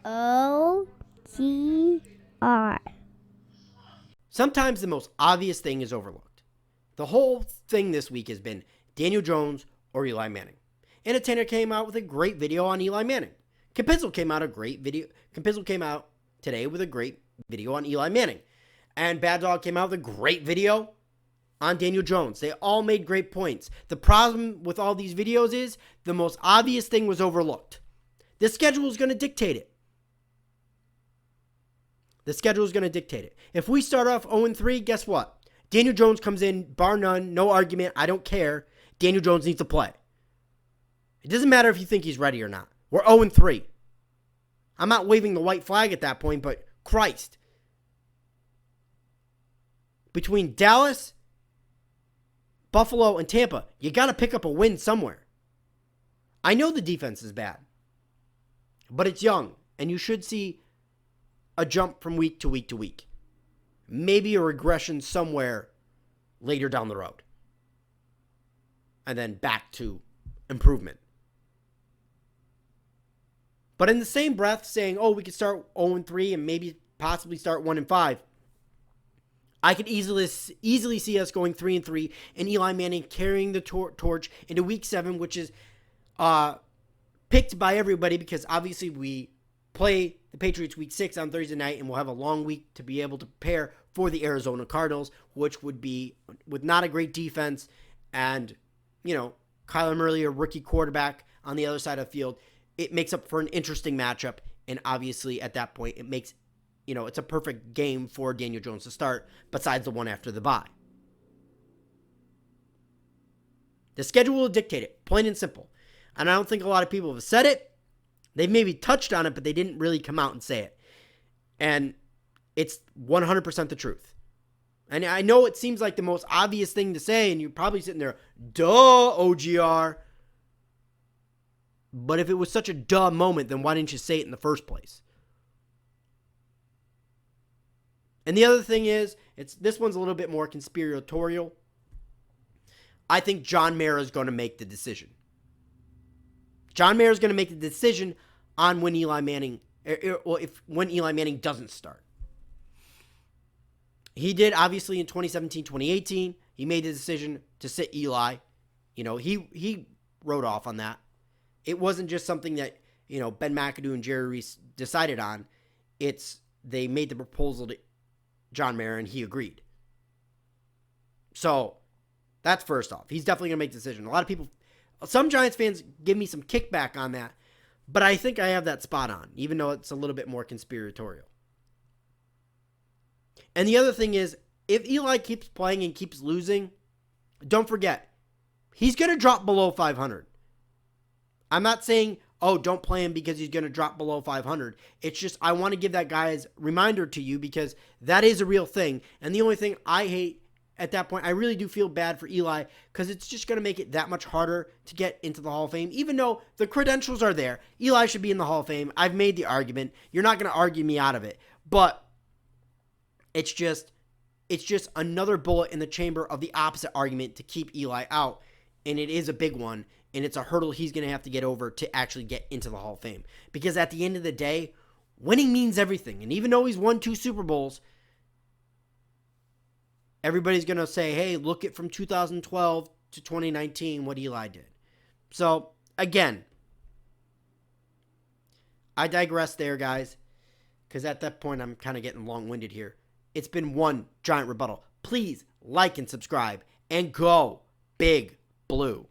OGR. Sometimes the most obvious thing is overlooked. The whole thing this week has been Daniel Jones or Eli Manning. Entertainer came out with a great video on Eli Manning. Capizzle came out today with a great video on Eli Manning. And Bad Dog came out with a great video on Daniel Jones. They all made great points. The problem with all these videos is the most obvious thing was overlooked. The schedule is going to dictate it. If we start off 0-3, guess what? Daniel Jones comes in, bar none, no argument, I don't care. Daniel Jones needs to play. It doesn't matter if you think he's ready or not. We're 0-3. I'm not waving the white flag at that point, but Christ. Between Dallas, Buffalo, and Tampa, you got to pick up a win somewhere. I know the defense is bad, but it's young, and you should see a jump from week to week to week. Maybe a regression somewhere later down the road. And then back to improvement. But in the same breath, saying, we could start 0-3 and maybe possibly start 1-5. I could easily see us going 3-3 and Eli Manning carrying the torch into week 7, which is picked by everybody because obviously we play the Patriots week 6 on Thursday night, and we'll have a long week to be able to prepare for the Arizona Cardinals, which would be with not a great defense and, Kyler Murray, a rookie quarterback on the other side of the field. It makes up for an interesting matchup, and obviously at that point it makes, it's a perfect game for Daniel Jones to start besides the one after the bye. The schedule will dictate it, plain and simple. And I don't think a lot of people have said it. They've maybe touched on it, but they didn't really come out and say it. And it's 100% the truth. And I know it seems like the most obvious thing to say, and you're probably sitting there, duh, OGR. But if it was such a duh moment, then why didn't you say it in the first place? And the other thing is, this one's a little bit more conspiratorial. I think John Mara is going to make the decision. John Mara is going to make the decision on when Eli Manning doesn't start. He did, obviously, in 2017, 2018. He made the decision to sit Eli. He wrote off on that. It wasn't just something that, Ben McAdoo and Jerry Reese decided on. They made the proposal to John Mara, and he agreed. So, that's first off. He's definitely going to make the decision. A lot of people, some Giants fans give me some kickback on that, but I think I have that spot on, even though it's a little bit more conspiratorial. And the other thing is, if Eli keeps playing and keeps losing, don't forget, he's going to drop below 500. I'm not saying, don't play him because he's going to drop below 500. It's just I want to give that guy's reminder to you because that is a real thing. And the only thing I hate at that point, I really do feel bad for Eli because it's just going to make it that much harder to get into the Hall of Fame. Even though the credentials are there, Eli should be in the Hall of Fame. I've made the argument. You're not going to argue me out of it. But it's just another bullet in the chamber of the opposite argument to keep Eli out. And it is a big one. And it's a hurdle he's going to have to get over to actually get into the Hall of Fame. Because at the end of the day, winning means everything. And even though he's won 2 Super Bowls, everybody's going to say, hey, look at from 2012 to 2019 what Eli did. So, again, I digress there, guys. Because at that point, I'm kind of getting long-winded here. It's been one giant rebuttal. Please like and subscribe. And go Big Blue.